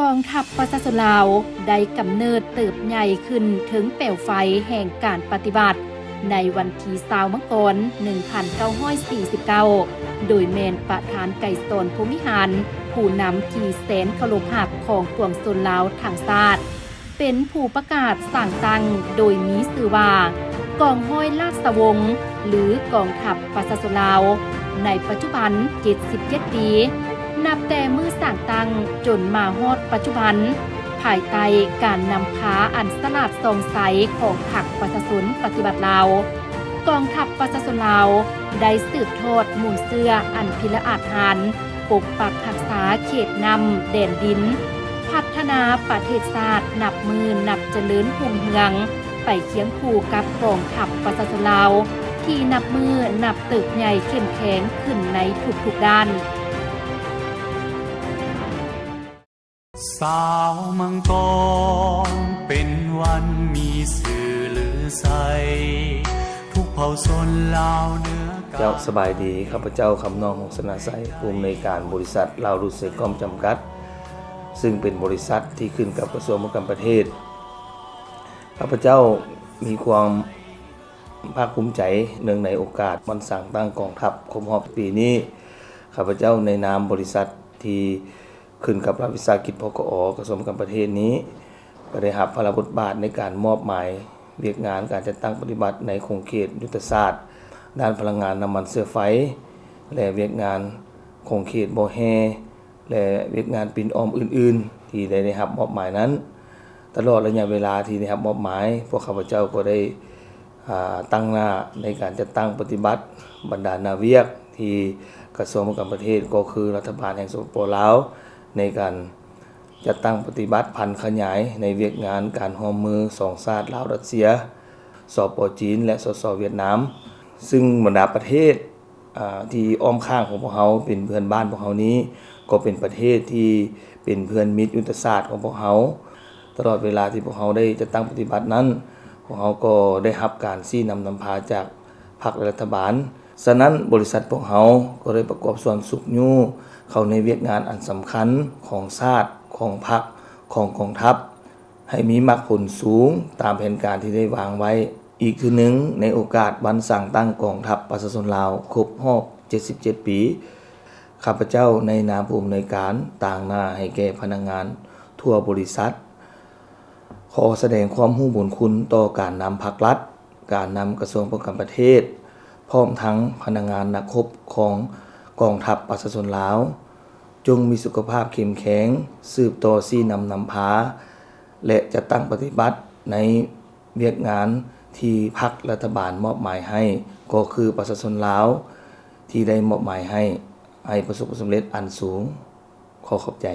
กองทัพประชาชนลาวได้กำเนิดเติบใหญ่ขึ้นถึงเปลวไฟแห่งการปฏิบัติในวันที่20มังกร1949โดยแมนประธานไก่สนภูมิหารผู้นำที่แสนเคารพหักของปวงชนลาวทั้งชาติเป็นผู้ประกาศสั่งตั้งโดยมีชื่อว่ากองห้อยราชวงศ์หรือกองทัพประชาชนลาวในปัจจุบัน77ปีนับแต่มือสั่งตั้งจนมาฮอดปัจจุบันภายใต้การนำพาอันสลาดทรงใสของพรรคประชาชนปฏิบัติลาวกองทัพประชาชนลาวได้สืบทอดมูลเสื้ออันพิละอาจหารปกปักรักษาเขตนำแดนดินพัฒนาประเทศชาตินับมือนับเจริญหุ่งเฮืองไปเคียงคู่กับกองทัพประชาชนลาวที่นับมือนับตึกใหญ่เข้มแข็งขึ้นในทุกๆด้านสาวมังกรเป็นวันมีสื่อหรือใสทุกเผ่าชนลาวเหนือเจ้าสบายดีข้าพเจ้าคำนองของสนาไซผู้อำนวยการบริษัทลาวรูเซคอมจำกัดซึ่งเป็นบริษัทที่ขึ้นกับกระทรวงการประเทศข้าพเจ้ามีความภาคภูมิใจเนื่องในโอกาสวันสั่งตั้งกองทัพครบรอบปีนี้ข้าพเจ้าในนามบริษัทที่ขึ้นกับรัฐวิสาหกิจพกกระทรวงการประเทศนี้ก็ได้รับพระบทบาทในการมอบหมายเวียกงานการจัดตั้งปฏิบัติในโครงเขตยุทธศาสตร์ด้านพลังงานน้ำมันเชื้อไฟและเวียกงานโครงเขตบ่อแฮและเวียกงานปิ่นอ้อมอื่นๆที่ได้รับมอบหมายนั้นตลอดระยะเวลาที่ได้รับมอบหมายพวกข้าพเจ้าก็ได้ตั้งหน้าในการจัดตั้งปฏิบัติบรรดานาเวียกที่กระทรวงการประเทศก็คือรัฐบาลแห่งสปป.ลาวในการจัดตั้งปฏิบัติพันธุ์ขยายในเวียกงานการร่วมมือสองชาติลาวรัสเซียสป.จีนและสส.เวียดนามซึ่งบรรดาประเทศที่อ้อมข้างของพวกเขาเป็นเพื่อนบ้านพวกเขานี้ก็เป็นประเทศที่เป็นเพื่อนมิตรยุทธศาสตร์ของพวกเขาตลอดเวลาที่พวกเขาได้จัดตั้งปฏิบัตินั้นพวกเขาก็ได้รับการชี้นำพาจากพรรครัฐบาลฉะนั้นบริษัทพวกเขาก็ได้ประกอบส่วนสุขยู่เข้าในเวียกงานอันสำคัญของชาติของพรรคของกองทัพให้มีมรรคผลสูงตามแผนการที่ได้วางไว้อีกทีหนึ่งในโอกาสวันสั่งตั้งกองทัพประชาชนลาวครบรอบ77ปีข้าพเจ้าในนามผู้อำนวยการต่างหน้าให้แก่พนักงานทั่วบริษัทขอแสดงความรู้บุญคุณต่อการนำภาครัฐการนำกระทรวงป้องกันประเทศพร้อมทั้งพนักงานนักรบของกองทัพประชาชนลาวจงมีสุขภาพเข้มแข็งสืบต่อชี้นำพาและจะตั้งปฏิบัติในเวียกงานที่พรรครัฐบาลมอบหมายให้ก็คือประชาชนลาวที่ได้มอบหมายให้ประสบความสำเร็จอันสูงขอขอบใจ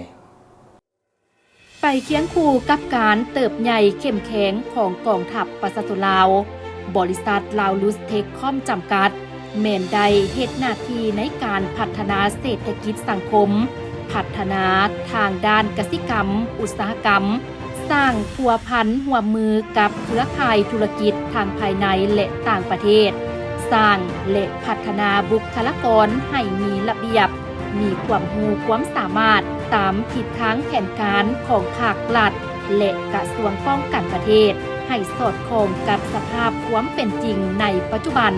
ไปเคียงคู่กับการเติบใหญ่เข้มแข็งของกองทัพประชาชนลาวบริษัทลาวรูสเทคคอมจำกัดแม่นได้เฮ็ดหน้าที่ในการพัฒนาเศรษฐกิจสังคมพัฒนาทางด้านกสิกรรมอุตสาหกรรมสร้างพัวพันร่วมมือกับเครือข่ายธุรกิจทางภายในและต่างประเทศสร้างและพัฒนาบุคลากรให้มีระเบียบมีความรู้ความสามารถตามทิศทางแผนการของภาครัฐและกระทรวงป้องกันประเทศให้สอดคล้องกับสภาพความเป็นจริงในปัจจุบัน